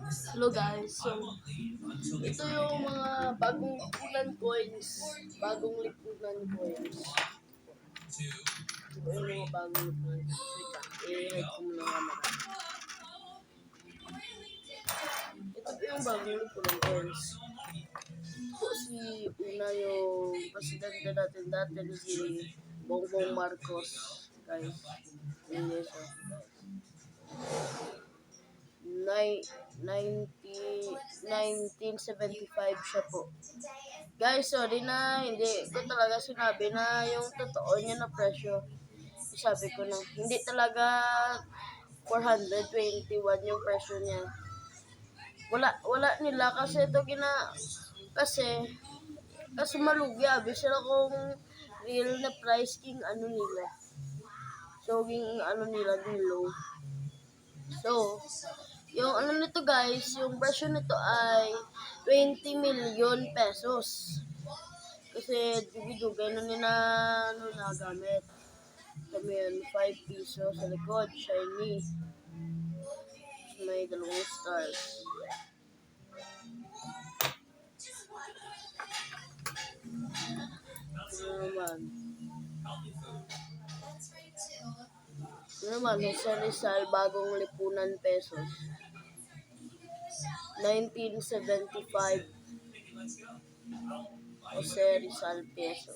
Hello guys, so ito yung mga bagong lipunan coins. Bagong lipunan coins. Ito yung mga bagong lipunan coins. Wait lang, i-hide ko muna ang camera. Ito yung bagong lipunan coins. Ito si una yung presidente natin dati si Bongbong Marcos. Guys, yun yun siya. 1975 siya po. Guys, sorry na hindi ko talaga sinabi na yung totoo niya na presyo. Sabi ko na hindi talaga 421 yung presyo niya. Wala nila kasi ito kasi malugi abi sila kung real na price king ano nila. So king ano nila din low. So, yung ano nito guys, yung presyo nito ay 20 million pesos. Kasi dugay na nila gamit. Kami yun, 5 pesos sa likod, shiny. May dalawang stars. Ano naman? Jose Rizal, bagong lipunan pesos. 1975 Jose Rizal peso.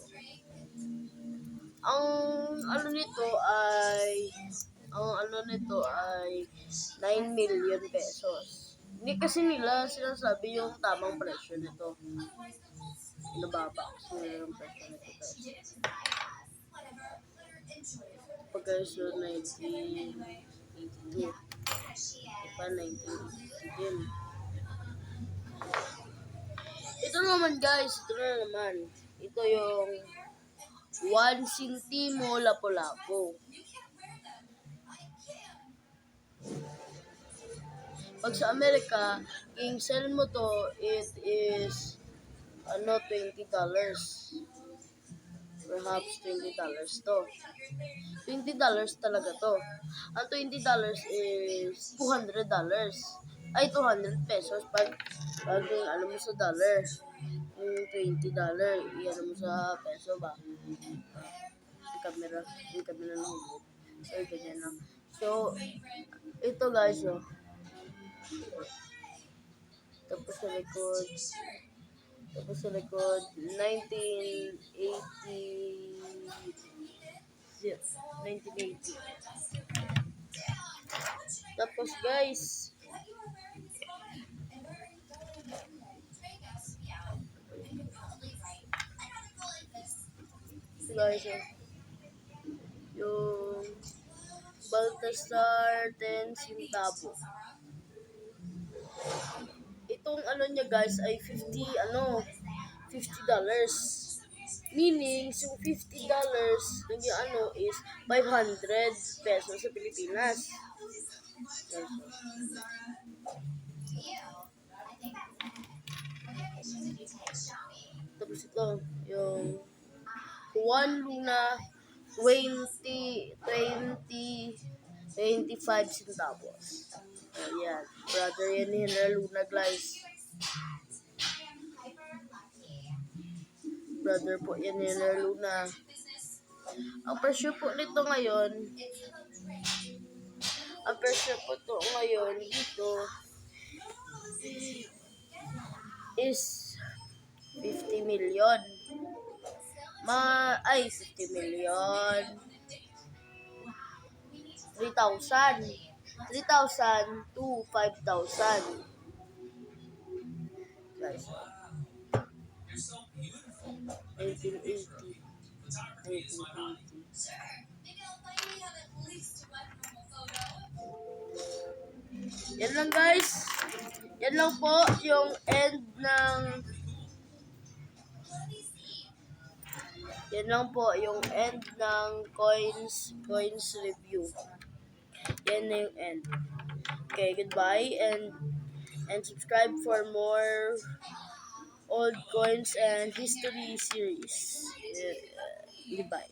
Ang ano nito ay 9 million pesos. Hindi kasi nila sinasabi yung tamang presyo nito. Nababa kasi nila yung presyo nito guys. Pag guys yung 1982. Pa 1982. Ito naman guys, ito yung 1 centimo lapu-lapu. Pag sa Amerika, king sell mo to, it is $20. Perhaps $20 to. $20 talaga to. Ang $20 is $200. Ay, 200 pesos pag yung ano mo sa dollar. Yung $20, iyan mo sa peso ba? Yung camera na hulog. So, ganyan lang. So, ito guys, oh. Tapos sa likod, 1980. Tapos guys, yung Baltasar 10 centavo. Itong ano niya guys ay $50. Meaning, yung $50 yung ano is 500 pesos sa Pilipinas. Tapos ito, yung Juan Luna 25 centavos. Ayan, brother yan ni Henry Luna guys. Brother po yan ni Henry Luna. Ang presyo po nito ngayon, dito is 50 million. 50 million. 3,000 to 5,000. Guys. 1980. Yan lang guys. Yan lang po yung end ng coins review. Yan na yung end. Okay, goodbye and subscribe for more old coins and history series. Goodbye.